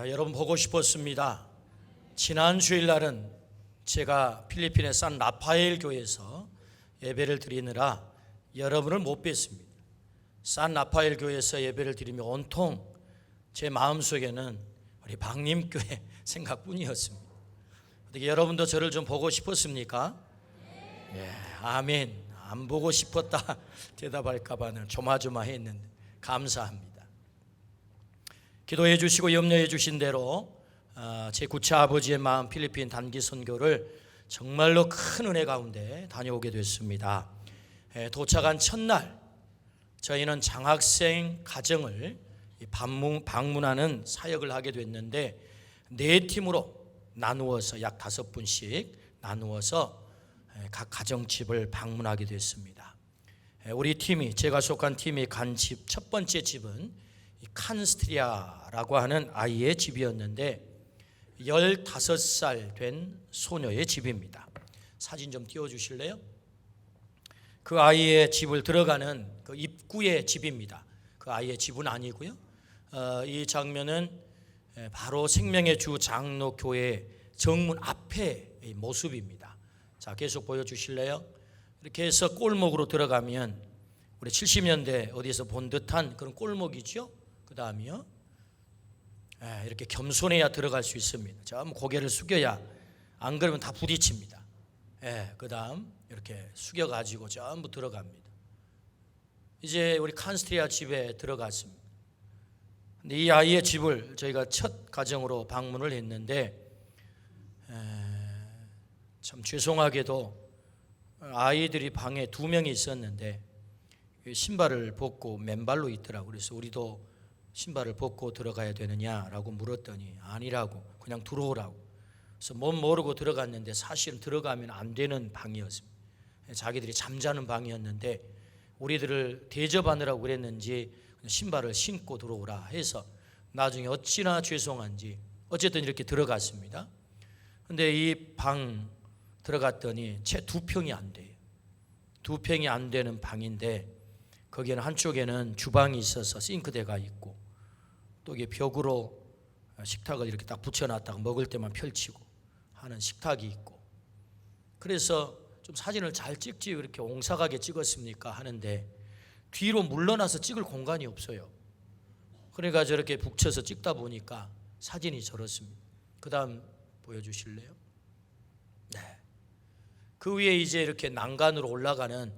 여러분 보고 싶었습니다. 지난 주일날은 제가 필리핀의 산 라파엘 교회에서 예배를 드리느라 여러분을 못 뵀습니다. 산 라파엘 교회에서 예배를 드리며 온통 제 마음속에는 우리 박림교회 생각뿐이었습니다. 어떻게 여러분도 저를 좀 보고 싶었습니까? 예, 아멘. 안 보고 싶었다 대답할까봐는 조마조마했는데 감사합니다. 기도해 주시고 염려해 주신 대로 제 구차 아버지의 마음 필리핀 단기 선교를 정말로 큰 은혜 가운데 다녀오게 됐습니다. 도착한 첫날 저희는 장학생 가정을 방문하는 사역을 하게 됐는데 네 팀으로 나누어서 약 5분씩 나누어서 각 가정집을 방문하게 됐습니다. 우리 팀이 제가 속한 팀이 간 집 첫 번째 집은 칸스트리아라고 하는 아이의 집이었는데 15살 된 소녀의 집입니다. 사진 좀 띄워주실래요? 그 아이의 집을 들어가는 그 입구의 집입니다. 그 아이의 집은 아니고요. 이 장면은 바로 생명의 주 장로교회 정문 앞의 모습입니다. 자, 계속 보여주실래요? 이렇게 해서 골목으로 들어가면 우리 70년대 어디서 본 듯한 그런 골목이죠. 그 다음이요, 이렇게 겸손해야 들어갈 수 있습니다. 전부 고개를 숙여야, 안 그러면 다 부딪힙니다. 그 다음 이렇게 숙여가지고 전부 들어갑니다. 이제 우리 칸스트리아 집에 들어갔습니다. 근데 이 아이의 집을 저희가 첫 가정으로 방문을 했는데 참 죄송하게도 아이들이 방에 2명이 있었는데 신발을 벗고 맨발로 있더라고요. 그래서 우리도 신발을 벗고 들어가야 되느냐라고 물었더니 아니라고, 그냥 들어오라고. 그래서 뭔 모르고 들어갔는데 사실은 들어가면 안 되는 방이었습니다. 자기들이 잠자는 방이었는데 우리들을 대접하느라고 그랬는지 신발을 신고 들어오라 해서 나중에 어찌나 죄송한지 어쨌든 이렇게 들어갔습니다. 근데 이 방 들어갔더니 채 2평이 안 돼요. 2평이 안 되는 방인데 거기는 한쪽에는 주방이 있어서 싱크대가 있고 또 이게 벽으로 식탁을 이렇게 딱 붙여놨다가 먹을 때만 펼치고 하는 식탁이 있고, 그래서 좀 사진을 잘 찍지 이렇게 옹사가게 찍었습니까 하는데 뒤로 물러나서 찍을 공간이 없어요. 그러니까 저렇게 북쳐서 찍다 보니까 사진이 저렇습니다. 그 다음 보여주실래요? 네. 그 위에 이제 이렇게 난간으로 올라가는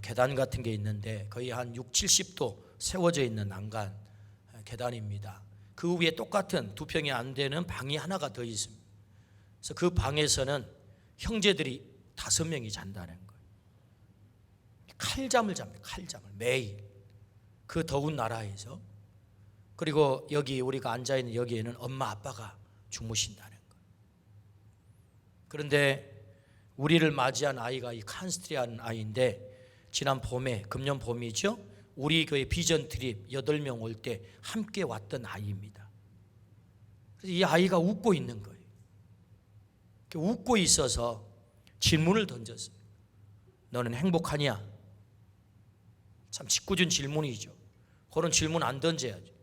계단 같은 게 있는데 거의 한 6, 70도 세워져 있는 난간 계단입니다. 그 위에 똑같은 2평이 안 되는 방이 하나가 더 있습니다. 그래서 그 방에서는 형제들이 5명이 잔다는 거예요. 칼잠을 잡니다. 칼잠을 매일 그 더운 나라에서. 그리고 여기 우리가 앉아있는 여기에는 엄마 아빠가 주무신다는 거예요. 그런데 우리를 맞이한 아이가 이 칸스트리아는 아이인데 지난 봄에, 금년 봄이죠, 우리 교회 비전 트립 8명 올 때 함께 왔던 아이입니다. 그래서 이 아이가 웃고 있는 거예요. 웃고 있어서 질문을 던졌어요. 너는 행복하냐? 참 짓궂은 질문이죠. 그런 질문 안 던져야죠.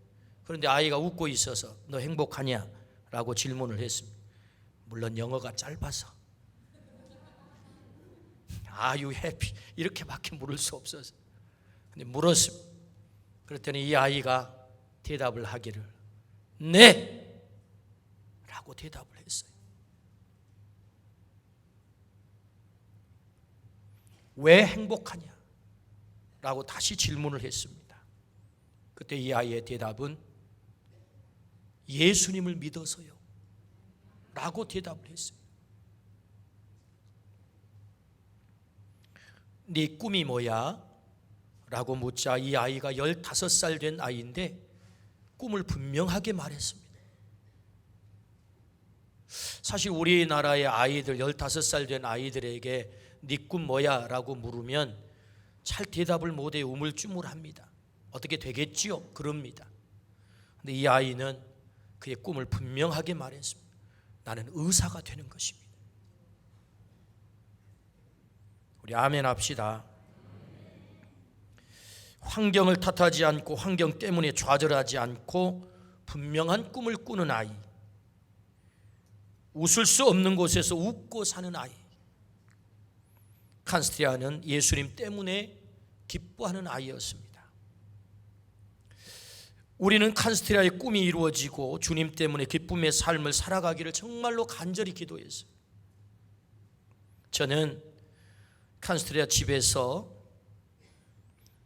그런데 아이가 웃고 있어서 너 행복하냐? 라고 질문을 했습니다. 물론 영어가 짧아서 Are you happy? 이렇게밖에 물을 수 없어서 근데 물었습니다. 그랬더니 이 아이가 대답을 하기를 네! 라고 대답을 했어요. 왜 행복하냐? 라고 다시 질문을 했습니다. 그때 이 아이의 대답은 예수님을 믿어서요 라고 대답을 했어요. 네 꿈이 뭐야? 라고 묻자 이 아이가 15살 된 아이인데 꿈을 분명하게 말했습니다. 사실 우리나라의 아이들 15살 된 아이들에게 네 꿈 뭐야? 라고 물으면 잘 대답을 못해 우물쭈물합니다. 어떻게 되겠지요? 그럽니다. 근데 이 아이는 그의 꿈을 분명하게 말했습니다. 나는 의사가 되는 것입니다. 우리 아멘 합시다. 환경을 탓하지 않고 환경 때문에 좌절하지 않고 분명한 꿈을 꾸는 아이, 웃을 수 없는 곳에서 웃고 사는 아이. 칸스트리아는 예수님 때문에 기뻐하는 아이였습니다. 우리는 칸스트리아의 꿈이 이루어지고 주님 때문에 기쁨의 삶을 살아가기를 정말로 간절히 기도했어요. 저는 칸스트리아 집에서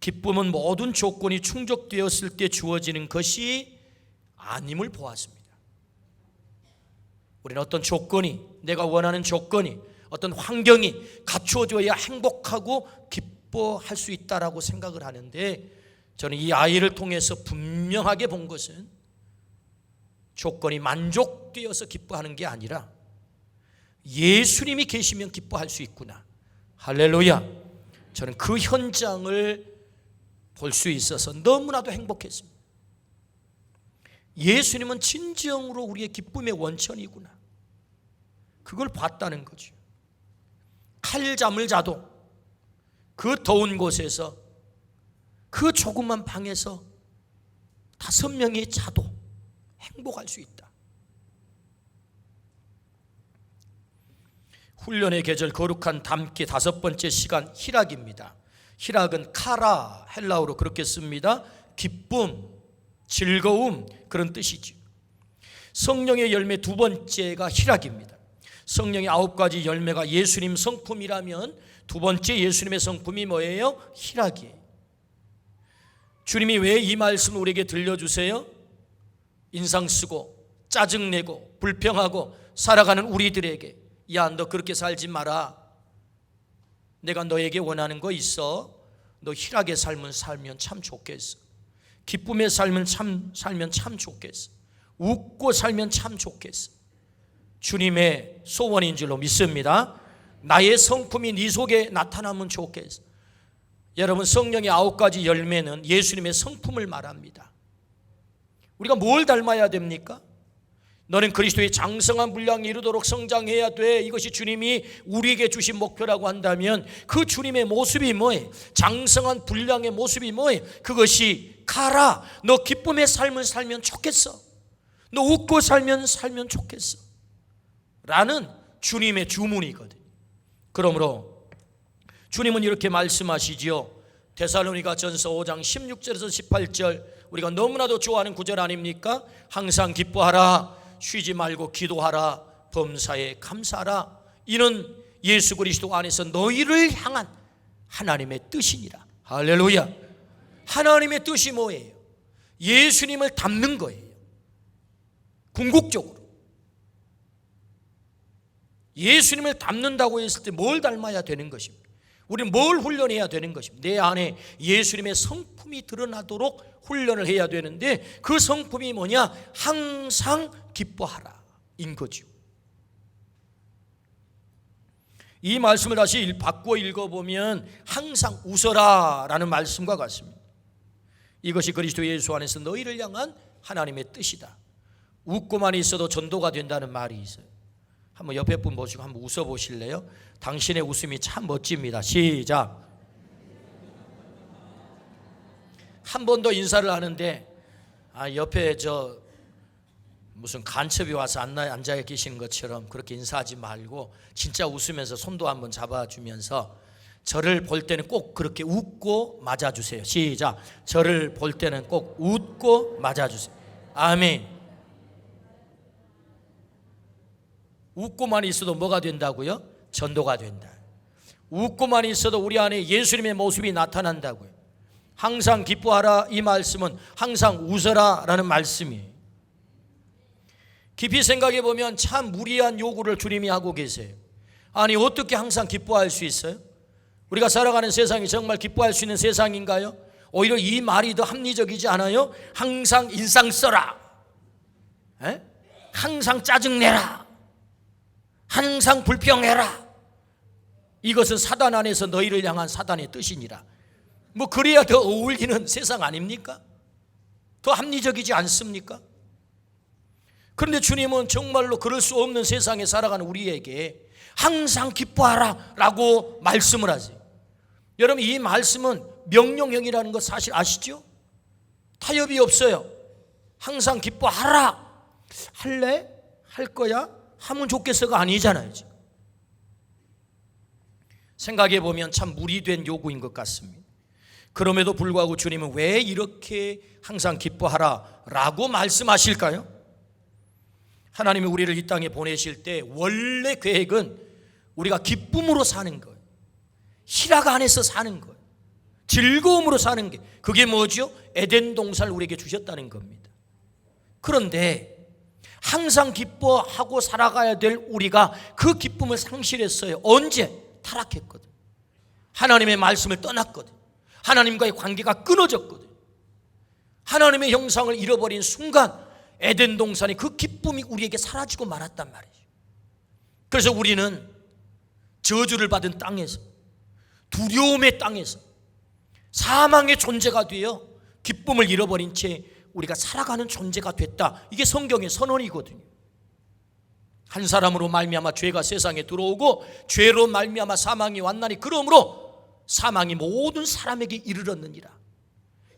기쁨은 모든 조건이 충족되었을 때 주어지는 것이 아님을 보았습니다. 우리는 어떤 조건이, 내가 원하는 조건이, 어떤 환경이 갖추어져야 행복하고 기뻐할 수 있다라고 생각을 하는데, 저는 이 아이를 통해서 분명하게 본 것은 조건이 만족되어서 기뻐하는 게 아니라 예수님이 계시면 기뻐할 수 있구나. 할렐루야. 저는 그 현장을 볼 수 있어서 너무나도 행복했습니다. 예수님은 진정으로 우리의 기쁨의 원천이구나. 그걸 봤다는 거죠. 칼잠을 자도 그 더운 곳에서, 그 조그만 방에서 5명이 자도 행복할 수 있다. 훈련의 계절, 거룩한 담기 5번째 시간, 희락입니다. 희락은 카라, 헬라어로 그렇게 씁니다. 기쁨, 즐거움, 그런 뜻이죠. 성령의 열매 2번째가 희락입니다. 성령의 9가지 열매가 예수님 성품이라면 2번째 예수님의 성품이 뭐예요? 희락이에요. 주님이 왜 이 말씀을 우리에게 들려주세요? 인상 쓰고 짜증내고 불평하고 살아가는 우리들에게, 야, 너 그렇게 살지 마라. 내가 너에게 원하는 거 있어. 너 희락의 삶을 살면 참 좋겠어. 기쁨의 삶을 살면 참 좋겠어. 웃고 살면 참 좋겠어. 주님의 소원인 줄로 믿습니다. 나의 성품이 네 속에 나타나면 좋겠어. 여러분, 성령의 9가지 열매는 예수님의 성품을 말합니다. 우리가 뭘 닮아야 됩니까? 너는 그리스도의 장성한 분량에 이르도록 성장해야 돼. 이것이 주님이 우리에게 주신 목표라고 한다면 그 주님의 모습이 뭐예요? 장성한 분량의 모습이 뭐예요? 그것이 가라. 너 기쁨의 삶을 살면 좋겠어. 너 웃고 살면 좋겠어. 라는 주님의 주문이거든요. 그러므로 주님은 이렇게 말씀하시지요. 데살로니가 전서 5장 16절에서 18절, 우리가 너무나도 좋아하는 구절 아닙니까? 항상 기뻐하라, 쉬지 말고 기도하라, 범사에 감사하라. 이는 예수 그리스도 안에서 너희를 향한 하나님의 뜻이니라. 할렐루야. 하나님의 뜻이 뭐예요? 예수님을 닮는 거예요. 궁극적으로 예수님을 닮는다고 했을 때 뭘 닮아야 되는 것입니까? 우리는 뭘 훈련해야 되는 것입니까? 내 안에 예수님의 성품이 드러나도록 훈련을 해야 되는데, 그 성품이 뭐냐? 항상 기뻐하라 인 거죠. 이 말씀을 다시 바꾸어 읽어보면 항상 웃어라 라는 말씀과 같습니다. 이것이 그리스도 예수 안에서 너희를 향한 하나님의 뜻이다. 웃고만 있어도 전도가 된다는 말이 있어요. 한번 옆에 분 보시고 한번 웃어 보실래요? 당신의 웃음이 참 멋집니다. 시작. 한 번 더 인사를 하는데 옆에 저 무슨 간첩이 와서 앉아 계시는 것처럼 그렇게 인사하지 말고 진짜 웃으면서 손도 한번 잡아주면서 저를 볼 때는 꼭 그렇게 웃고 맞아주세요. 시작. 저를 볼 때는 꼭 웃고 맞아주세요. 아멘. 웃고만 있어도 뭐가 된다고요? 전도가 된다. 웃고만 있어도 우리 안에 예수님의 모습이 나타난다고요. 항상 기뻐하라, 이 말씀은 항상 웃어라 라는 말씀이에요. 깊이 생각해 보면 참 무리한 요구를 주님이 하고 계세요. 아니, 어떻게 항상 기뻐할 수 있어요? 우리가 살아가는 세상이 정말 기뻐할 수 있는 세상인가요? 오히려 이 말이 더 합리적이지 않아요? 항상 인상 써라, 항상 짜증내라, 항상 불평해라. 이것은 사단 안에서 너희를 향한 사단의 뜻이니라. 뭐 그래야 더 어울리는 세상 아닙니까? 더 합리적이지 않습니까? 그런데 주님은 정말로 그럴 수 없는 세상에 살아가는 우리에게 항상 기뻐하라 라고 말씀을 하세요. 여러분, 이 말씀은 명령형이라는 거 사실 아시죠? 타협이 없어요. 항상 기뻐하라. 할래? 할 거야? 하면 좋겠어가 아니잖아요. 지금. 생각해 보면 참 무리된 요구인 것 같습니다. 그럼에도 불구하고 주님은 왜 이렇게 항상 기뻐하라 라고 말씀하실까요? 하나님이 우리를 이 땅에 보내실 때 원래 계획은 우리가 기쁨으로 사는 거예요. 희락 안에서 사는 거예요. 즐거움으로 사는 게, 그게 뭐죠? 에덴 동산을 우리에게 주셨다는 겁니다. 그런데 항상 기뻐하고 살아가야 될 우리가 그 기쁨을 상실했어요. 언제? 타락했거든. 하나님의 말씀을 떠났거든. 하나님과의 관계가 끊어졌거든. 하나님의 형상을 잃어버린 순간 에덴 동산의 그 기쁨이 우리에게 사라지고 말았단 말이죠. 그래서 우리는 저주를 받은 땅에서, 두려움의 땅에서, 사망의 존재가 되어 기쁨을 잃어버린 채 우리가 살아가는 존재가 됐다. 이게 성경의 선언이거든요. 한 사람으로 말미암아 죄가 세상에 들어오고 죄로 말미암아 사망이 왔나니 그러므로 사망이 모든 사람에게 이르렀느니라.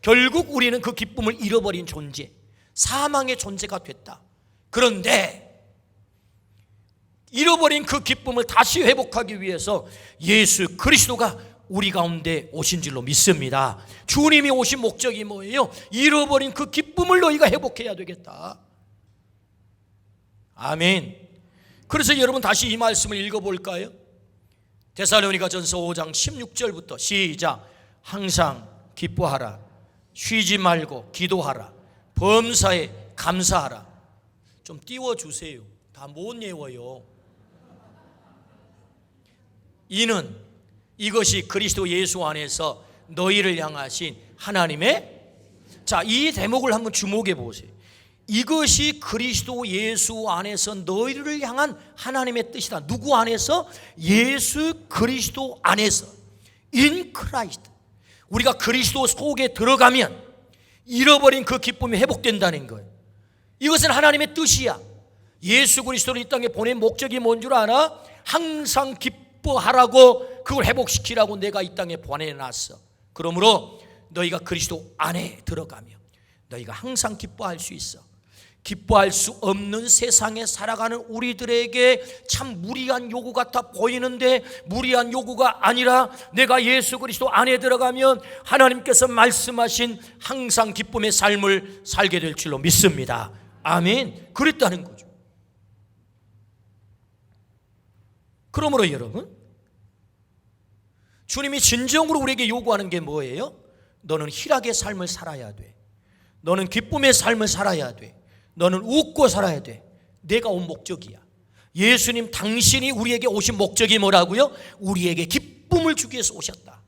결국 우리는 그 기쁨을 잃어버린 존재, 사망의 존재가 됐다. 그런데 잃어버린 그 기쁨을 다시 회복하기 위해서 예수 그리스도가 우리 가운데 오신 줄로 믿습니다. 주님이 오신 목적이 뭐예요? 잃어버린 그 기쁨을 너희가 회복해야 되겠다. 아멘. 그래서 여러분 다시 이 말씀을 읽어볼까요? 데살로니가전서 5장 16절부터 시작. 항상 기뻐하라. 쉬지 말고 기도하라. 범사에 감사하라. 좀 띄워주세요. 다 못 외워요. 이는 이것이 그리스도 예수 안에서 너희를 향하신 하나님의, 자, 이 대목을 한번 주목해 보세요. 이것이 그리스도 예수 안에서 너희를 향한 하나님의 뜻이다. 누구 안에서? 예수 그리스도 안에서. In Christ. 우리가 그리스도 속에 들어가면 잃어버린 그 기쁨이 회복된다는 거예요. 이것은 하나님의 뜻이야. 예수 그리스도를 이 땅에 보낸 목적이 뭔 줄 아나? 항상 기뻐하라고, 그걸 회복시키라고 내가 이 땅에 보내놨어. 그러므로 너희가 그리스도 안에 들어가면 너희가 항상 기뻐할 수 있어. 기뻐할 수 없는 세상에 살아가는 우리들에게 참 무리한 요구 같아 보이는데 무리한 요구가 아니라 내가 예수 그리스도 안에 들어가면 하나님께서 말씀하신 항상 기쁨의 삶을 살게 될 줄로 믿습니다. 아멘. 그랬다는 거죠. 그러므로 여러분, 주님이 진정으로 우리에게 요구하는 게 뭐예요? 너는 희락의 삶을 살아야 돼. 너는 기쁨의 삶을 살아야 돼. 너는 웃고 살아야 돼. 내가 온 목적이야. 예수님 당신이 우리에게 오신 목적이 뭐라고요? 우리에게 기쁨을 주기 위해서 오셨다.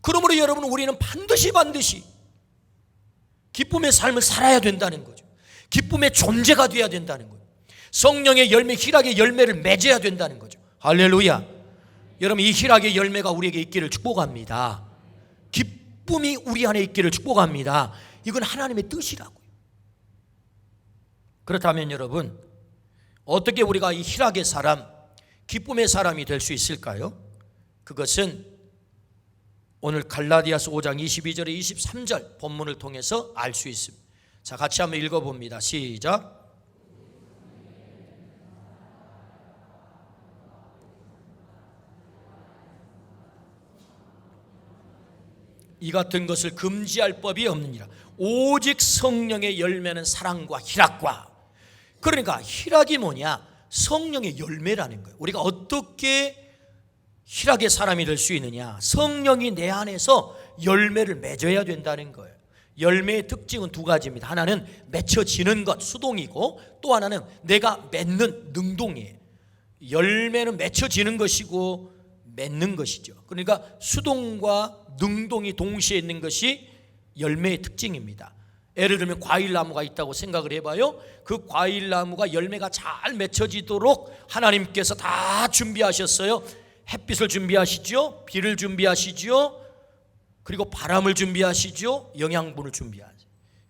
그러므로 여러분, 우리는 반드시 기쁨의 삶을 살아야 된다는 거죠. 기쁨의 존재가 되어야 된다는 거예요. 성령의 열매, 희락의 열매를 맺어야 된다는 거죠. 할렐루야. 여러분, 이 희락의 열매가 우리에게 있기를 축복합니다. 기쁨이 우리 안에 있기를 축복합니다. 이건 하나님의 뜻이라고요. 그렇다면 여러분, 어떻게 우리가 이 희락의 사람, 기쁨의 사람이 될 수 있을까요? 그것은 오늘 갈라디아서 5장 22절에 23절 본문을 통해서 알 수 있습니다. 자, 같이 한번 읽어봅니다. 시작. 이 같은 것을 금지할 법이 없느니라. 오직 성령의 열매는 사랑과 희락과. 그러니까 희락이 뭐냐? 성령의 열매라는 거예요. 우리가 어떻게 희락의 사람이 될 수 있느냐? 성령이 내 안에서 열매를 맺어야 된다는 거예요. 열매의 특징은 두 가지입니다. 하나는 맺혀지는 것, 수동이고, 또 하나는 내가 맺는 능동이에요. 열매는 맺혀지는 것이고 맺는 것이죠. 그러니까 수동과 능동이 동시에 있는 것이 열매의 특징입니다. 예를 들면 과일나무가 있다고 생각을 해봐요. 그 과일나무가 열매가 잘 맺혀지도록 하나님께서 다 준비하셨어요. 햇빛을 준비하시죠, 비를 준비하시죠, 그리고 바람을 준비하시죠, 영양분을 준비하죠.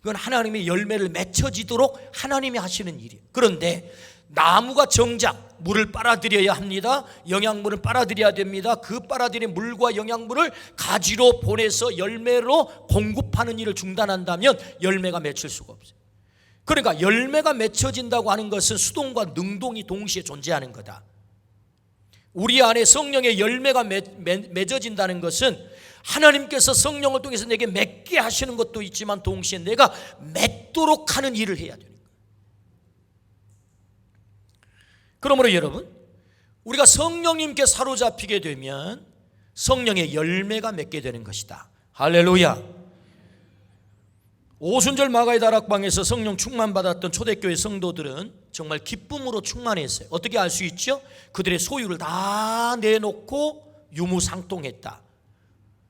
이건 하나님의 열매를 맺혀지도록 하나님이 하시는 일이에요. 그런데 나무가 정작 물을 빨아들여야 합니다. 영양분을 빨아들여야 됩니다. 그 빨아들인 물과 영양분을 가지로 보내서 열매로 공급하는 일을 중단한다면 열매가 맺힐 수가 없어요. 그러니까 열매가 맺혀진다고 하는 것은 수동과 능동이 동시에 존재하는 거다. 우리 안에 성령의 열매가 맺어진다는 것은 하나님께서 성령을 통해서 내게 맺게 하시는 것도 있지만 동시에 내가 맺도록 하는 일을 해야 되는 거예요. 그러므로 여러분, 우리가 성령님께 사로잡히게 되면 성령의 열매가 맺게 되는 것이다. 할렐루야. 오순절 마가의 다락방에서 성령 충만받았던 초대교회 성도들은 정말 기쁨으로 충만했어요. 어떻게 알 수 있죠? 그들의 소유를 다 내놓고 유무상통했다.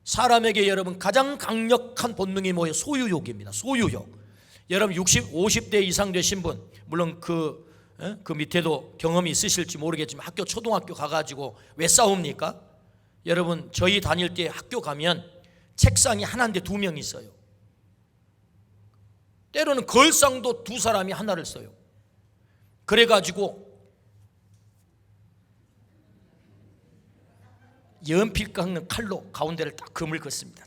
사람에게 여러분 가장 강력한 본능이 뭐예요? 소유욕입니다. 소유욕. 여러분 50대 이상 되신 분, 물론 그 밑에도 경험이 있으실지 모르겠지만 학교 초등학교 가가지고 왜 싸웁니까? 여러분 저희 다닐 때 학교 가면 책상이 하나인데 두 명 있어요. 때로는 걸상도 두 사람이 하나를 써요. 그래가지고 연필 깎는 칼로 가운데를 딱 금을 긋습니다.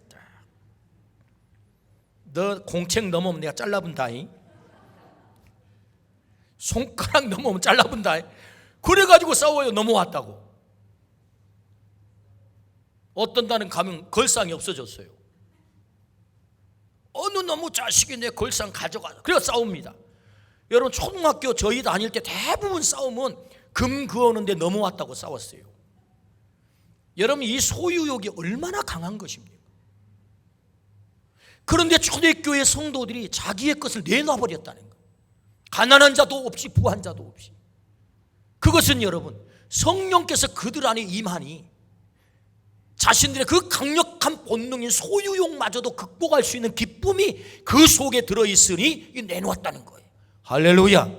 너 공책 넘으면 내가 잘라본다잉. 손가락 넘으면 잘라본다잉. 그래가지고 싸워요. 넘어왔다고. 어떤 날은 가면 걸상이 없어졌어요. 어느 놈의 자식이 내 걸상 가져가. 그래서 싸웁니다. 여러분 초등학교 저희 다닐 때 대부분 싸움은 금 그었는데 넘어왔다고 싸웠어요. 여러분 이 소유욕이 얼마나 강한 것입니까? 그런데 초대교회 성도들이 자기의 것을 내놔버렸다는 거예요. 가난한 자도 없이 부한 자도 없이. 그것은 여러분 성령께서 그들 안에 임하니 자신들의 그 강력한 본능인 소유욕마저도 극복할 수 있는 기쁨이 그 속에 들어있으니 내놓았다는 거예요. 할렐루야.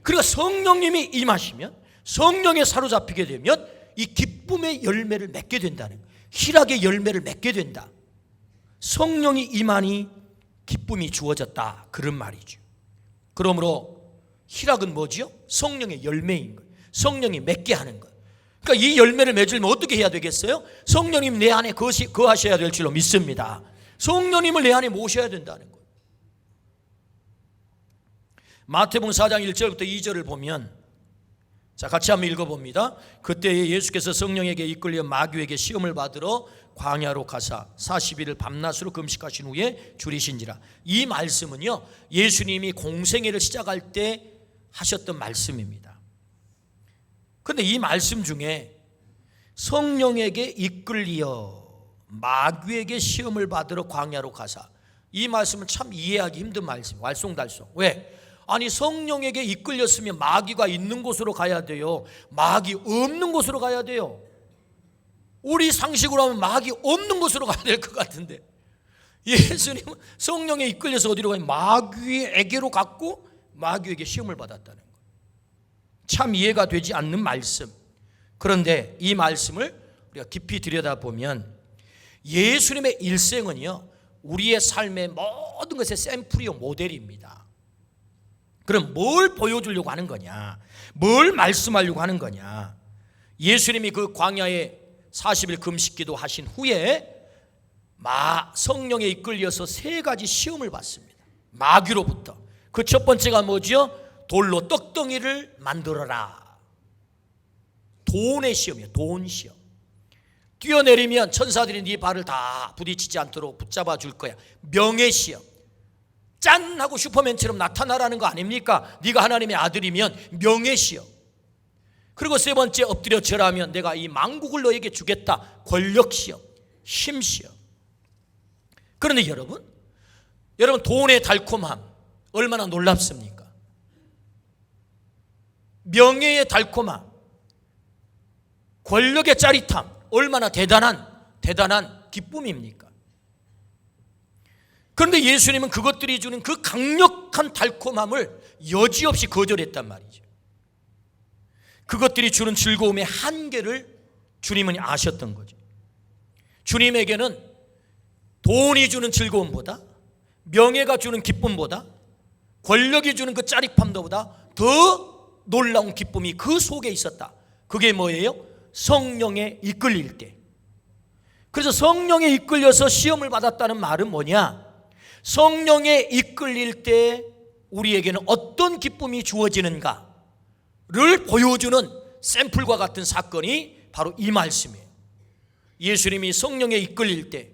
그러니까 성령님이 임하시면, 성령에 사로잡히게 되면 이 기쁨의 열매를 맺게 된다는 거예요. 희락의 열매를 맺게 된다. 성령이 임하니 기쁨이 주어졌다, 그런 말이죠. 그러므로 희락은 뭐지요? 성령의 열매인 거예요. 성령이 맺게 하는 거예요. 그러니까 이 열매를 맺으려면 어떻게 해야 되겠어요? 성령님 내 안에 거하셔야 될 줄로 믿습니다. 성령님을 내 안에 모셔야 된다는 거예요. 마태복음 4장 1절부터 2절을 보면, 자 같이 한번 읽어봅니다. 그때 예수께서 성령에게 이끌려 마귀에게 시험을 받으러 광야로 가사 40일을 밤낮으로 금식하신 후에 줄이신지라. 이 말씀은요 예수님이 공생애를 시작할 때 하셨던 말씀입니다. 그런데 이 말씀 중에 성령에게 이끌려 마귀에게 시험을 받으러 광야로 가사, 이 말씀은 참 이해하기 힘든 말씀, 왈송달송. 왜? 아니 성령에게 이끌렸으면 마귀가 있는 곳으로 가야 돼요? 마귀 없는 곳으로 가야 돼요? 우리 상식으로 하면 마귀 없는 곳으로 가야 될 것 같은데 예수님은 성령에 이끌려서 어디로 가요? 마귀에게로 갔고 마귀에게 시험을 받았다는 거예요. 참 이해가 되지 않는 말씀. 그런데 이 말씀을 우리가 깊이 들여다보면 예수님의 일생은요 우리의 삶의 모든 것의 샘플이요 모델입니다. 그럼 뭘 보여주려고 하는 거냐? 뭘 말씀하려고 하는 거냐? 예수님이 그 광야에 40일 금식기도 하신 후에 성령에 이끌려서 3가지 시험을 받습니다. 마귀로부터. 그 첫 번째가 뭐죠? 돌로 떡덩이를 만들어라. 돈의 시험이에요. 돈 시험. 뛰어내리면 천사들이 네 발을 다 부딪히지 않도록 붙잡아 줄 거야. 명예 시험. 짠 하고 슈퍼맨처럼 나타나라는 거 아닙니까? 네가 하나님의 아들이면 명예 시험. 그리고 세 번째, 엎드려 절하면 내가 이 만국을 너에게 주겠다. 권력 시험, 힘 시험. 그런데 여러분 돈의 달콤함 얼마나 놀랍습니까? 명예의 달콤함, 권력의 짜릿함 얼마나 대단한 기쁨입니까? 그런데 예수님은 그것들이 주는 그 강력한 달콤함을 여지없이 거절했단 말이죠. 그것들이 주는 즐거움의 한계를 주님은 아셨던 거죠. 주님에게는 돈이 주는 즐거움보다, 명예가 주는 기쁨보다, 권력이 주는 그 짜릿함보다 더 놀라운 기쁨이 그 속에 있었다. 그게 뭐예요? 성령에 이끌릴 때. 그래서 성령에 이끌려서 시험을 받았다는 말은 뭐냐? 성령에 이끌릴 때 우리에게는 어떤 기쁨이 주어지는가를 보여주는 샘플과 같은 사건이 바로 이 말씀이에요. 예수님이 성령에 이끌릴 때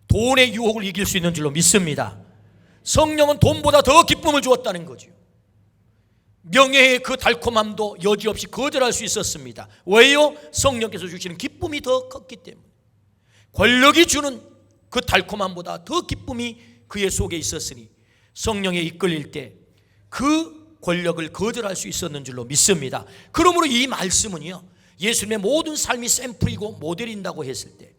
돈의 유혹을 이길 수 있는 줄로 믿습니다. 성령은 돈보다 더 기쁨을 주었다는 거죠. 명예의 그 달콤함도 여지없이 거절할 수 있었습니다. 왜요? 성령께서 주시는 기쁨이 더 컸기 때문에. 권력이 주는 그 달콤함보다 더 기쁨이 그의 속에 있었으니 성령에 이끌릴 때 그 권력을 거절할 수 있었는 줄로 믿습니다. 그러므로 이 말씀은요, 예수님의 모든 삶이 샘플이고 모델인다고 했을 때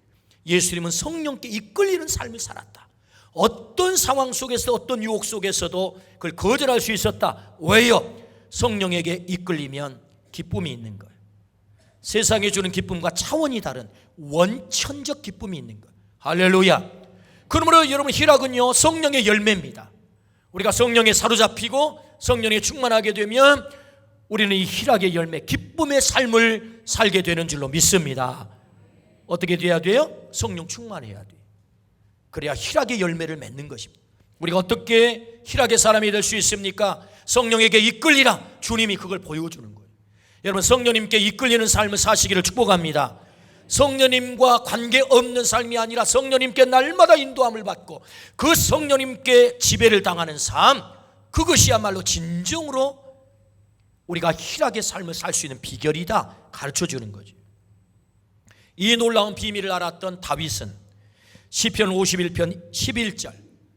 예수님은 성령께 이끌리는 삶을 살았다. 어떤 상황 속에서 어떤 유혹 속에서도 그걸 거절할 수 있었다. 왜요? 성령에게 이끌리면 기쁨이 있는 거예요. 세상에 주는 기쁨과 차원이 다른 원천적 기쁨이 있는 거예요. 할렐루야. 그러므로 여러분, 희락은요 성령의 열매입니다. 우리가 성령에 사로잡히고 성령에 충만하게 되면 우리는 이 희락의 열매, 기쁨의 삶을 살게 되는 줄로 믿습니다. 어떻게 돼야 돼요? 성령 충만해야 돼요. 그래야 희락의 열매를 맺는 것입니다. 우리가 어떻게 희락의 사람이 될 수 있습니까? 성령에게 이끌리라. 주님이 그걸 보여주는 거예요. 여러분, 성령님께 이끌리는 삶을 사시기를 축복합니다. 성령님과 관계없는 삶이 아니라 성령님께 날마다 인도함을 받고 그 성령님께 지배를 당하는 삶, 그것이야말로 진정으로 우리가 희락의 삶을 살 수 있는 비결이다 가르쳐주는 거죠. 이 놀라운 비밀을 알았던 다윗은 시편 51편 11절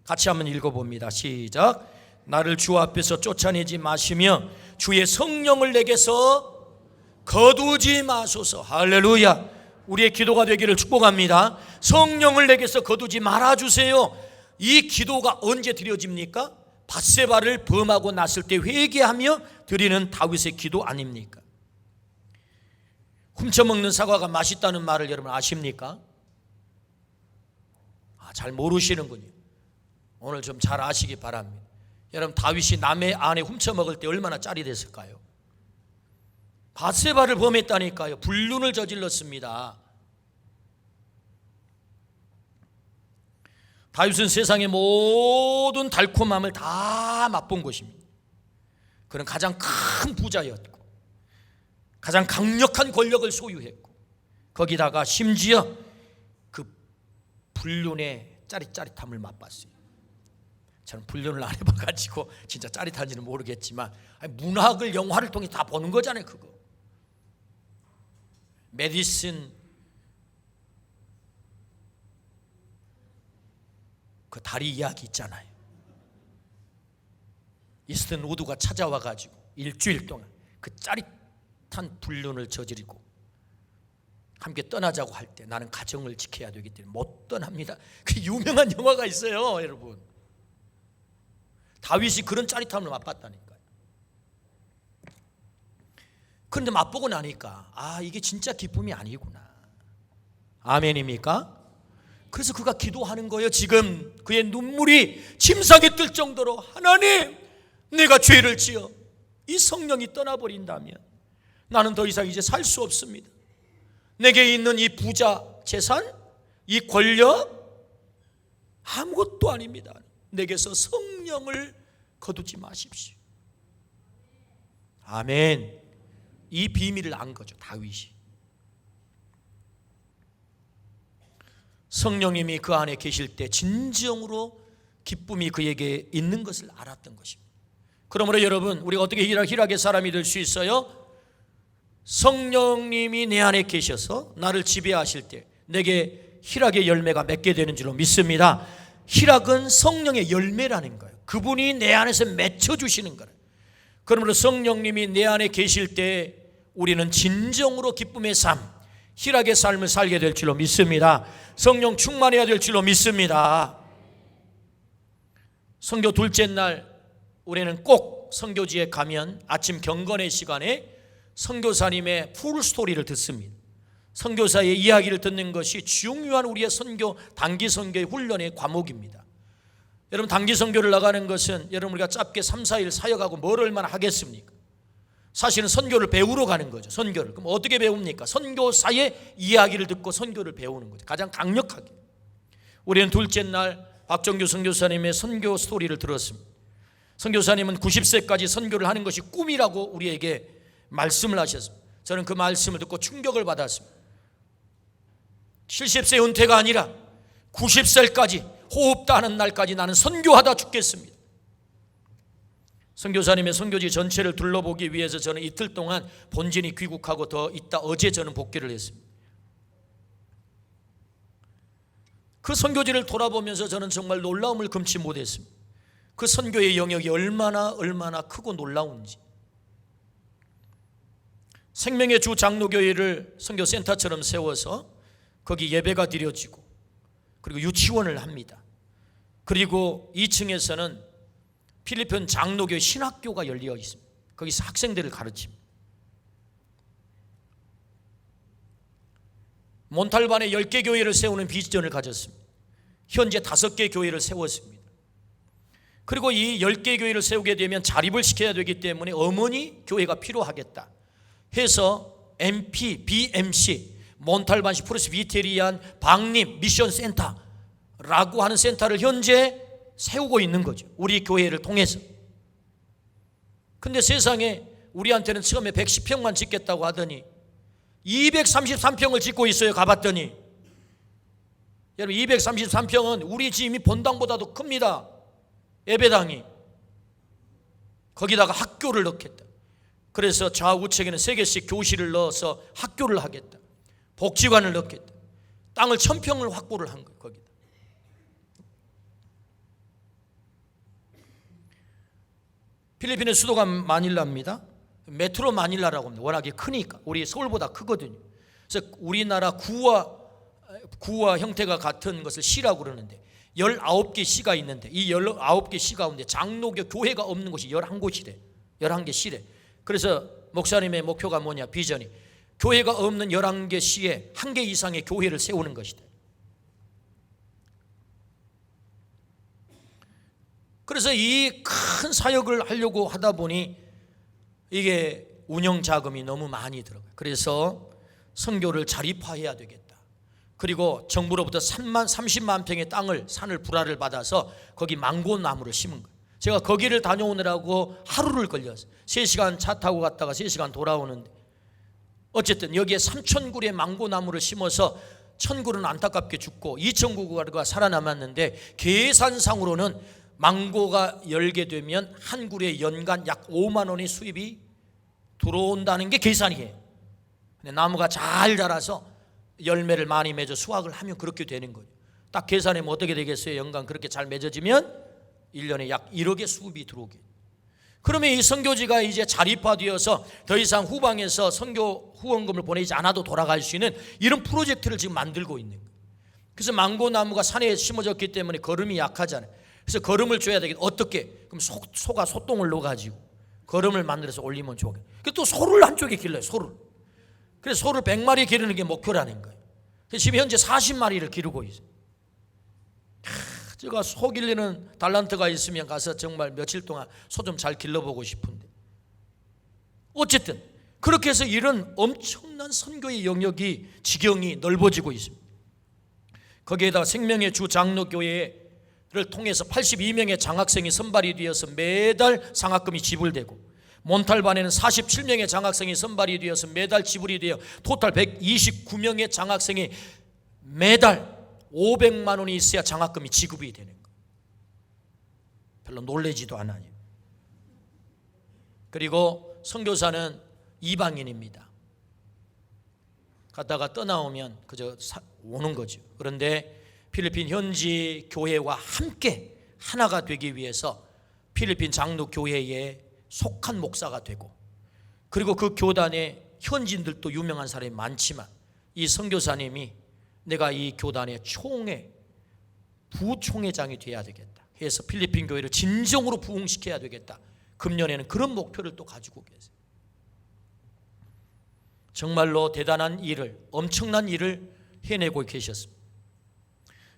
같이 한번 읽어봅니다. 시작. 나를 주 앞에서 쫓아내지 마시며 주의 성령을 내게서 거두지 마소서. 할렐루야. 우리의 기도가 되기를 축복합니다. 성령을 내게서 거두지 말아주세요. 이 기도가 언제 드려집니까? 밧세바를 범하고 났을 때 회개하며 드리는 다윗의 기도 아닙니까? 훔쳐먹는 사과가 맛있다는 말을 여러분 아십니까? 잘 모르시는군요. 오늘 좀 잘 아시기 바랍니다. 여러분, 다윗이 남의 아내 훔쳐먹을 때 얼마나 짜릿했을까요? 밧세바를 범했다니까요. 불륜을 저질렀습니다. 다윗은 세상의 모든 달콤함을 다 맛본 것입니다. 그는 가장 큰 부자였고 가장 강력한 권력을 소유했고 거기다가 심지어 그 불륜의 짜릿짜릿함을 맛봤어요. 저는 불륜을 안 해봐가지고 진짜 짜릿한지는 모르겠지만 문학을 영화를 통해 다 보는 거잖아요. 그거 메디슨 그 다리 이야기 있잖아요. 이스턴 우드가 찾아와가지고 일주일 동안 그 짜릿한 불륜을 저지르고 함께 떠나자고 할 때 나는 가정을 지켜야 되기 때문에 못 떠납니다. 그 유명한 영화가 있어요, 여러분. 다윗이 그런 짜릿함을 맛봤다니까요. 그런데 맛보고 나니까 이게 진짜 기쁨이 아니구나. 아멘입니까? 그래서 그가 기도하는 거예요. 지금 그의 눈물이 침상에 뜰 정도로 하나님, 내가 죄를 지어 이 성령이 떠나버린다면 나는 더 이상 이제 살 수 없습니다. 내게 있는 이 부자 재산, 이 권력 아무것도 아닙니다. 내게서 성령을 거두지 마십시오. 아멘. 이 비밀을 안 거죠, 다윗이. 성령님이 그 안에 계실 때 진정으로 기쁨이 그에게 있는 것을 알았던 것입니다. 그러므로 여러분, 우리가 어떻게 희락의 사람이 될 수 있어요? 성령님이 내 안에 계셔서 나를 지배하실 때 내게 희락의 열매가 맺게 되는 줄로 믿습니다. 희락은 성령의 열매라는 거예요. 그분이 내 안에서 맺혀주시는 거예요. 그러므로 성령님이 내 안에 계실 때 우리는 진정으로 기쁨의 삶, 희락의 삶을 살게 될 줄로 믿습니다. 성령 충만해야 될 줄로 믿습니다. 선교 둘째 날 우리는 꼭 선교지에 가면 아침 경건의 시간에 선교사님의 풀 스토리를 듣습니다. 선교사의 이야기를 듣는 것이 중요한 우리의 선교, 단기 선교의 훈련의 과목입니다. 여러분, 단기 선교를 나가는 것은 여러분 우리가 짧게 3, 4일 사역하고 뭘 얼마나 하겠습니까? 사실은 선교를 배우러 가는 거죠. 선교를. 그럼 어떻게 배웁니까? 선교사의 이야기를 듣고 선교를 배우는 거죠. 가장 강력하게. 우리는 둘째 날 박정규 선교사님의 선교 스토리를 들었습니다. 선교사님은 90세까지 선교를 하는 것이 꿈이라고 우리에게 말씀을 하셨습니다. 저는 그 말씀을 듣고 충격을 받았습니다. 70세 은퇴가 아니라 90살까지 호흡 다하는 날까지 나는 선교하다 죽겠습니다. 선교사님의 선교지 전체를 둘러보기 위해서 저는 이틀 동안 본진이 귀국하고 더 있다 어제 저는 복귀를 했습니다. 그 선교지를 돌아보면서 저는 정말 놀라움을 금치 못했습니다. 그 선교의 영역이 얼마나 크고 놀라운지. 생명의 주 장로교회를 선교센터처럼 세워서 거기 예배가 드려지고 그리고 유치원을 합니다. 그리고 2층에서는 필리핀 장로교회 신학교가 열려 있습니다. 거기서 학생들을 가르칩니다. 몬탈반에 10개 교회를 세우는 비전을 가졌습니다. 현재 5개 교회를 세웠습니다. 그리고 이 10개 교회를 세우게 되면 자립을 시켜야 되기 때문에 어머니 교회가 필요하겠다 해서 MP, BMC, 몬탈반시 프레스비테리안 방림 미션 센터라고 하는 센터를 현재 세우고 있는 거죠. 우리 교회를 통해서. 근데 세상에 우리한테는 처음에 110평만 짓겠다고 하더니 233평을 짓고 있어요. 가봤더니 여러분 233평은 우리 집이 본당보다도 큽니다. 예배당이. 거기다가 학교를 넣겠다. 그래서 좌우측에는 3개씩 교실을 넣어서 학교를 하겠다. 복지관을 넣겠다. 땅을 1000평을 확보를 한 거예요. 거기다. 필리핀의 수도가 마닐라입니다. 메트로 마닐라라고 합니다. 워낙에 크니까. 우리 서울보다 크거든요. 그래서 우리나라 구와 형태가 같은 것을 시라고 그러는데 19개 시가 있는데 이 19개 시 가운데 장로교 교회가 없는 곳이 11곳이래. 11개 시래. 그래서 목사님의 목표가 뭐냐, 비전이 교회가 없는 11개 시에 1개 이상의 교회를 세우는 것이다. 그래서 이 큰 사역을 하려고 하다 보니 이게 운영 자금이 너무 많이 들어가요. 그래서 선교를 자립화해야 되겠다. 그리고 정부로부터 30만 평의 땅을 산을 불화를 받아서 거기 망고나무를 심은 거예요. 제가 거기를 다녀오느라고 하루를 걸렸어요. 3시간 차 타고 갔다가 3시간 돌아오는데 어쨌든 여기에 3,000그루의 망고나무를 심어서 1,000그루는 안타깝게 죽고 2,000그루가 살아남았는데 계산상으로는 망고가 열게 되면 한 그루에 연간 약 5만 원의 수입이 들어온다는 게 계산이에요. 근데 나무가 잘 자라서 열매를 많이 맺어 수확을 하면 그렇게 되는 거예요. 딱 계산하면 어떻게 되겠어요? 연간 그렇게 잘 맺어지면 1년에 약 1억의 수입이 들어오게. 그러면 이 선교지가 이제 자립화되어서 더 이상 후방에서 선교 후원금을 보내지 않아도 돌아갈 수 있는 이런 프로젝트를 지금 만들고 있는 거예요. 그래서 망고나무가 산에 심어졌기 때문에 거름이 약하잖아요. 그래서 거름을 줘야 되겠다. 어떻게? 그럼 소가 소똥을 넣어가지고 거름을 만들어서 올리면 좋겠다. 또 소를 한쪽에 길러요. 소를. 그래서 소를 100마리 기르는 게 목표라는 거예요. 지금 현재 40마리를 기르고 있어요. 제가 소 길리는 달란트가 있으면 가서 정말 며칠 동안 소 좀 잘 길러보고 싶은데 어쨌든 그렇게 해서 이런 엄청난 선교의 영역이 지경이 넓어지고 있습니다. 거기에다가 생명의 주 장로교회를 통해서 82명의 장학생이 선발이 되어서 매달 장학금이 지불되고 몬탈반에는 47명의 장학생이 선발이 되어서 매달 지불이 되어 토탈 129명의 장학생이 매달 500만 원이 있어야 장학금이 지급이 되는 거예요. 별로 놀라지도 않아요. 그리고 선교사는 이방인입니다. 갔다가 떠나오면 그저 오는 거죠. 그런데 필리핀 현지 교회와 함께 하나가 되기 위해서 필리핀 장로교회에 속한 목사가 되고 그리고 그 교단에 현지인들도 유명한 사람이 많지만 이 선교사님이 내가 이 교단의 부총회장이 돼야 되겠다 해서 필리핀 교회를 진정으로 부흥시켜야 되겠다. 금년에는 그런 목표를 또 가지고 계세요. 정말로 대단한 일을, 엄청난 일을 해내고 계셨습니다.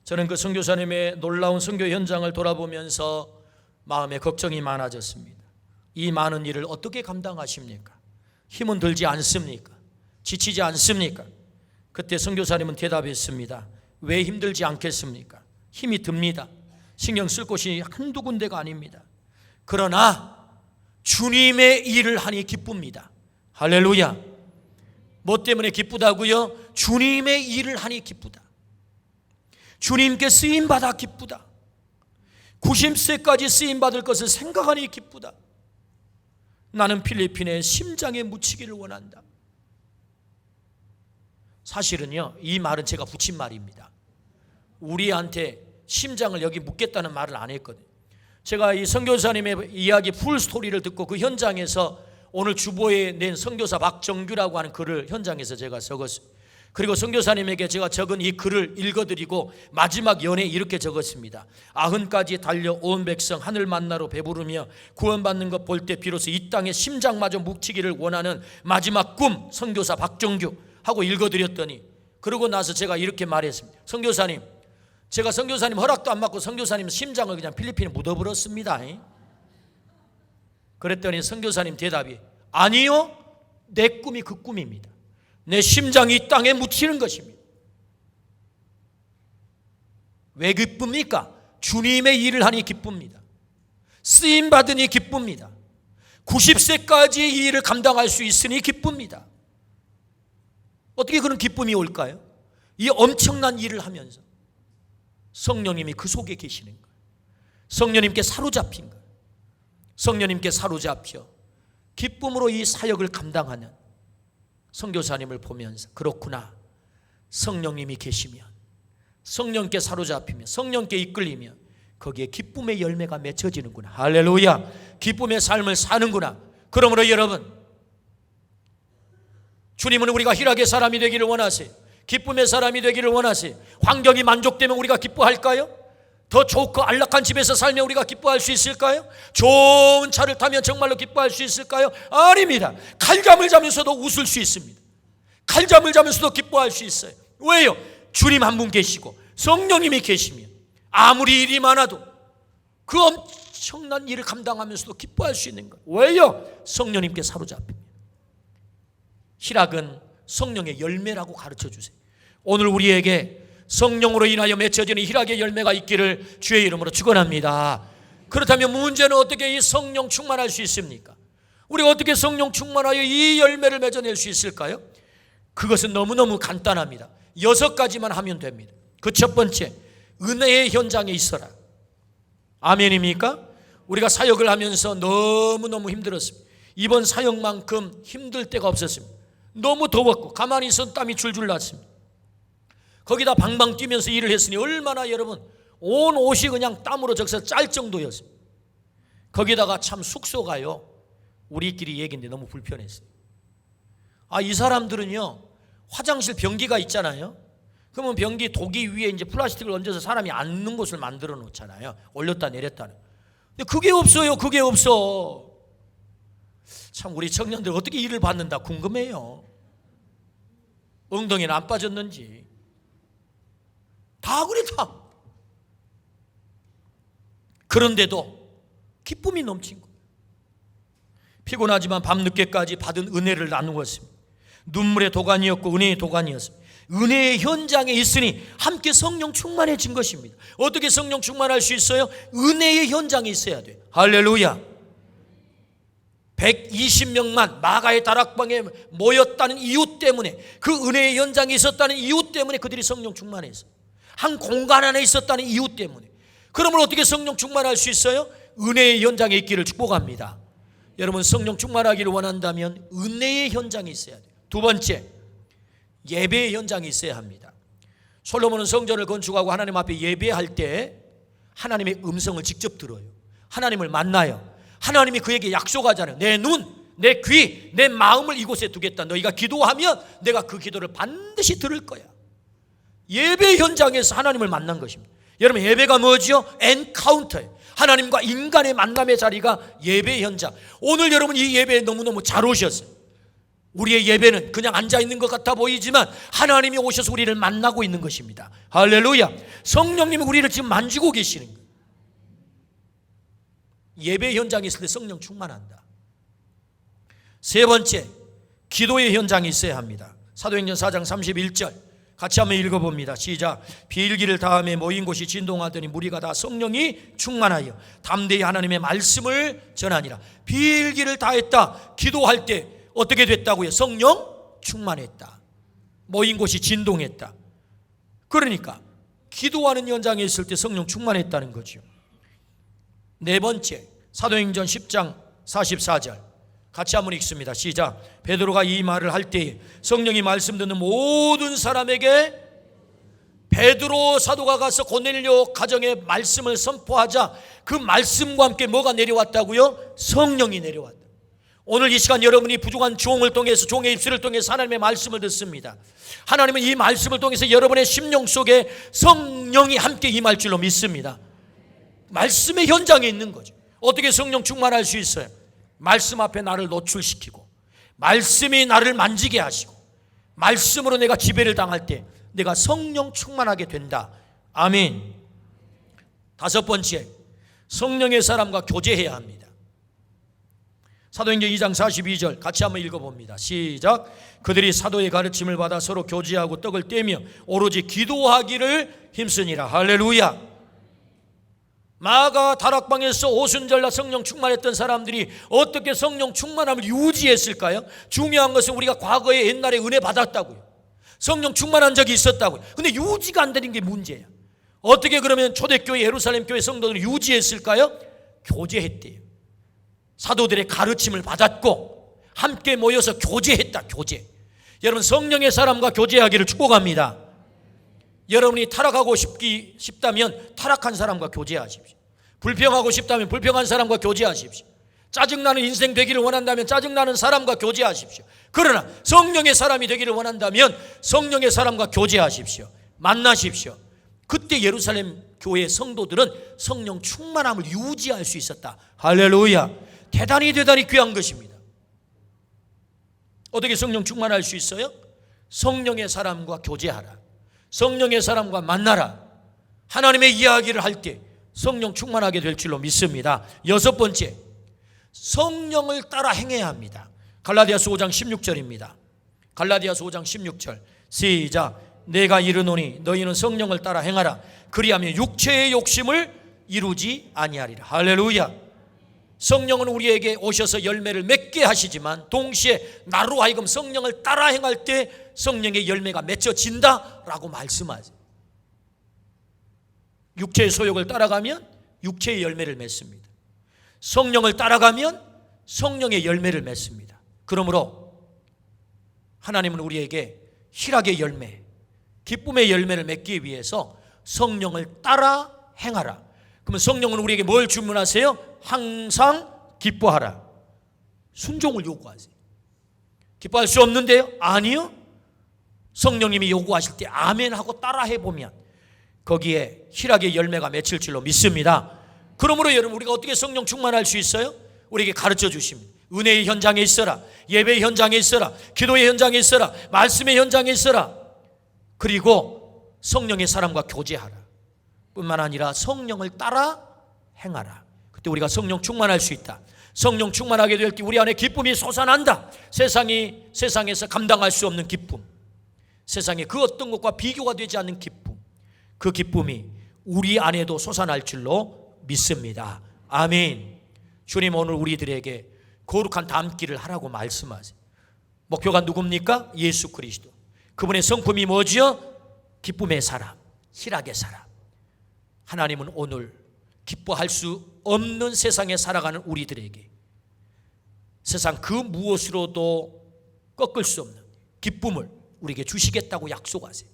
저는 그 선교사님의 놀라운 선교 현장을 돌아보면서 마음에 걱정이 많아졌습니다. 이 많은 일을 어떻게 감당하십니까? 힘은 들지 않습니까? 지치지 않습니까? 그때 선교사님은 대답했습니다. 왜 힘들지 않겠습니까? 힘이 듭니다. 신경 쓸 곳이 한두 군데가 아닙니다. 그러나 주님의 일을 하니 기쁩니다. 할렐루야. 뭐 때문에 기쁘다고요? 주님의 일을 하니 기쁘다. 주님께 쓰임받아 기쁘다. 90세까지 쓰임받을 것을 생각하니 기쁘다. 나는 필리핀의 심장에 묻히기를 원한다. 사실은요, 이 말은 제가 붙인 말입니다. 우리한테 심장을 여기 묻겠다는 말을 안 했거든요. 제가 이 선교사님의 이야기 풀스토리를 듣고 그 현장에서 오늘 주보에 낸 선교사 박정규라고 하는 글을 현장에서 제가 적었어요. 그리고 선교사님에게 제가 적은 이 글을 읽어드리고 마지막 연에 이렇게 적었습니다. 90까지 달려 온 백성 하늘 만나러 배부르며 구원받는 것 볼 때 비로소 이 땅에 심장마저 묵히기를 원하는 마지막 꿈 선교사 박정규 하고 읽어드렸더니, 그러고 나서 제가 이렇게 말했습니다. 선교사님, 제가 선교사님 허락도 안 받고 선교사님 심장을 그냥 필리핀에 묻어버렸습니다. 그랬더니 선교사님 대답이, 아니요, 내 꿈이 그 꿈입니다. 내 심장이 이 땅에 묻히는 것입니다. 왜 기쁩니까? 주님의 일을 하니 기쁩니다. 쓰임받으니 기쁩니다. 90세까지 이 일을 감당할 수 있으니 기쁩니다. 어떻게 그런 기쁨이 올까요? 이 엄청난 일을 하면서 성령님이 그 속에 계시는 거예요. 성령님께 사로잡힌 거예요. 성령님께 사로잡혀 기쁨으로 이 사역을 감당하는 선교사님을 보면서, 그렇구나, 성령님이 계시면, 성령께 사로잡히면, 성령께 이끌리면 거기에 기쁨의 열매가 맺혀지는구나. 할렐루야. 기쁨의 삶을 사는구나. 그러므로 여러분, 주님은 우리가 희락의 사람이 되기를 원하세요. 기쁨의 사람이 되기를 원하세요. 환경이 만족되면 우리가 기뻐할까요? 더 좋고 안락한 집에서 살면 우리가 기뻐할 수 있을까요? 좋은 차를 타면 정말로 기뻐할 수 있을까요? 아닙니다. 칼잠을 자면서도 웃을 수 있습니다. 칼잠을 자면서도 기뻐할 수 있어요. 왜요? 주님 한 분 계시고 성령님이 계시면 아무리 일이 많아도 그 엄청난 일을 감당하면서도 기뻐할 수 있는 거예요. 왜요? 성령님께 사로잡힙니다. 희락은 성령의 열매라고 가르쳐 주세요. 오늘 우리에게 성령으로 인하여 맺혀지는 희락의 열매가 있기를 주의 이름으로 축원합니다. 그렇다면 문제는 어떻게 이 성령 충만할 수 있습니까? 우리가 어떻게 성령 충만하여 이 열매를 맺어낼 수 있을까요? 그것은 너무너무 간단합니다. 6가지만 하면 됩니다. 그 첫 번째, 은혜의 현장에 있어라. 아멘입니까? 우리가 사역을 하면서 너무너무 힘들었습니다. 이번 사역만큼 힘들 때가 없었습니다. 너무 더웠고 가만히 있어도 땀이 줄줄 났습니다. 거기다 방방 뛰면서 일을 했으니 얼마나 여러분 온 옷이 그냥 땀으로 적셔 짤 정도였습니다. 거기다가 참 숙소가요, 우리끼리 얘기인데 너무 불편했어요. 이 사람들은요, 화장실 변기가 있잖아요. 그러면 변기 도기 위에 이제 플라스틱을 얹어서 사람이 앉는 곳을 만들어 놓잖아요. 올렸다 내렸다는. 근데 그게 없어요. 그게 없어. 참 우리 청년들 어떻게 일을 받는다 궁금해요. 엉덩이는 안 빠졌는지. 다 그래 다. 그런데도 기쁨이 넘친 거예요. 피곤하지만 밤늦게까지 받은 은혜를 나누었습니다. 눈물의 도가니였고 은혜의 도가니였습니다. 은혜의 현장에 있으니 함께 성령 충만해진 것입니다. 어떻게 성령 충만할 수 있어요? 은혜의 현장에 있어야 돼요. 할렐루야. 120명만 마가의 다락방에 모였다는 이유 때문에, 그 은혜의 현장에 있었다는 이유 때문에 그들이 성령 충만했어요. 한 공간 안에 있었다는 이유 때문에. 그러면 어떻게 성령 충만할 수 있어요? 은혜의 현장에 있기를 축복합니다. 여러분, 성령 충만하기를 원한다면 은혜의 현장에 있어야 돼요. 두 번째, 예배의 현장에 있어야 합니다. 솔로몬은 성전을 건축하고 하나님 앞에 예배할 때 하나님의 음성을 직접 들어요. 하나님을 만나요. 하나님이 그에게 약속하잖아요. 내 눈, 내 귀, 내 마음을 이곳에 두겠다. 너희가 기도하면 내가 그 기도를 반드시 들을 거야. 예배 현장에서 하나님을 만난 것입니다. 여러분, 예배가 뭐죠? 엔카운터예요. 하나님과 인간의 만남의 자리가 예배 현장. 오늘 여러분 이 예배에 너무너무 잘 오셨어요. 우리의 예배는 그냥 앉아있는 것 같아 보이지만 하나님이 오셔서 우리를 만나고 있는 것입니다. 할렐루야. 성령님이 우리를 지금 만지고 계시는 거예요. 예배 현장에 있을 때 성령 충만한다. 세 번째, 기도의 현장이 있어야 합니다. 사도행전 4장 31절 같이 한번 읽어봅니다. 시작. 비일기를 다음에 모인 곳이 진동하더니 무리가 다 성령이 충만하여 담대히 하나님의 말씀을 전하니라. 비일기를 다했다. 기도할 때 어떻게 됐다고요? 성령 충만했다. 모인 곳이 진동했다. 그러니까 기도하는 현장에 있을 때 성령 충만했다는 거죠. 네 번째, 사도행전 10장 44절 같이 한번 읽습니다. 시작. 베드로가 이 말을 할 때에 성령이 말씀 듣는 모든 사람에게, 베드로 사도가 가서 고넬료 가정에 말씀을 선포하자 그 말씀과 함께 뭐가 내려왔다고요? 성령이 내려왔다. 오늘 이 시간 여러분이 부족한 종을 통해서, 종의 입술을 통해서 하나님의 말씀을 듣습니다. 하나님은 이 말씀을 통해서 여러분의 심령 속에 성령이 함께 임할 줄로 믿습니다. 말씀의 현장에 있는 거죠. 어떻게 성령 충만할 수 있어요? 말씀 앞에 나를 노출시키고 말씀이 나를 만지게 하시고 말씀으로 내가 지배를 당할 때 내가 성령 충만하게 된다. 아멘. 다섯 번째, 성령의 사람과 교제해야 합니다. 사도행전 2장 42절 같이 한번 읽어봅니다. 시작. 그들이 사도의 가르침을 받아 서로 교제하고 떡을 떼며 오로지 기도하기를 힘쓰니라. 할렐루야. 마가 다락방에서 오순절날 성령 충만했던 사람들이 어떻게 성령 충만함을 유지했을까요? 중요한 것은 우리가 과거에 옛날에 은혜 받았다고요. 성령 충만한 적이 있었다고요. 근데 유지가 안 되는 게 문제야. 어떻게 그러면 초대교회 예루살렘 교회 성도들은 유지했을까요? 교제했대요. 사도들의 가르침을 받았고 함께 모여서 교제했다. 교제. 여러분, 성령의 사람과 교제하기를 축복합니다. 여러분이 타락하고 싶다면 타락한 사람과 교제하십시오. 불평하고 싶다면 불평한 사람과 교제하십시오. 짜증나는 인생 되기를 원한다면 짜증나는 사람과 교제하십시오. 그러나 성령의 사람이 되기를 원한다면 성령의 사람과 교제하십시오. 만나십시오. 그때 예루살렘 교회 성도들은 성령 충만함을 유지할 수 있었다. 할렐루야. 대단히 귀한 것입니다. 어떻게 성령 충만할 수 있어요? 성령의 사람과 교제하라. 성령의 사람과 만나라. 하나님의 이야기를 할 때 성령 충만하게 될 줄로 믿습니다. 여섯 번째, 성령을 따라 행해야 합니다. 갈라디아서 5장 16절입니다. 갈라디아서 5장 16절 시작. 내가 이르노니 너희는 성령을 따라 행하라. 그리하면 육체의 욕심을 이루지 아니하리라. 할렐루야. 성령은 우리에게 오셔서 열매를 맺게 하시지만 동시에 나로 하여금 성령을 따라 행할 때 성령의 열매가 맺혀진다라고 말씀하세요. 육체의 소욕을 따라가면 육체의 열매를 맺습니다. 성령을 따라가면 성령의 열매를 맺습니다. 그러므로 하나님은 우리에게 희락의 열매, 기쁨의 열매를 맺기 위해서 성령을 따라 행하라. 그러면 성령은 우리에게 뭘 주문하세요? 항상 기뻐하라. 순종을 요구하세요. 기뻐할 수 없는데요? 아니요. 성령님이 요구하실 때 아멘 하고 따라 해보면 거기에 희락의 열매가 맺힐 줄로 믿습니다. 그러므로 여러분, 우리가 어떻게 성령 충만할 수 있어요? 우리에게 가르쳐 주십니다. 은혜의 현장에 있어라. 예배의 현장에 있어라. 기도의 현장에 있어라. 말씀의 현장에 있어라. 그리고 성령의 사람과 교제하라. 뿐만 아니라 성령을 따라 행하라. 그때 우리가 성령 충만할 수 있다. 성령 충만하게 될 때 우리 안에 기쁨이 솟아난다. 세상에서 감당할 수 없는 기쁨, 세상에 그 어떤 것과 비교가 되지 않는 기쁨, 그 기쁨이 우리 안에도 솟아날 줄로 믿습니다. 아멘. 주님, 오늘 우리들에게 거룩한 담기를 하라고 말씀하세요. 목표가 누굽니까? 예수 그리스도. 그분의 성품이 뭐지요? 기쁨의 사람, 희락의 사람. 하나님은 오늘 기뻐할 수 없는 세상에 살아가는 우리들에게 세상 그 무엇으로도 꺾을 수 없는 기쁨을 우리에게 주시겠다고 약속하세요.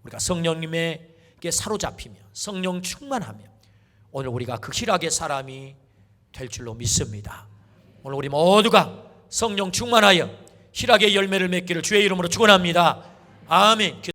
우리가 성령님에게 사로잡히며 성령 충만하며 오늘 우리가 그 희락의 사람이 될 줄로 믿습니다. 오늘 우리 모두가 성령 충만하여 희락의 열매를 맺기를 주의 이름으로 축원합니다. 아멘.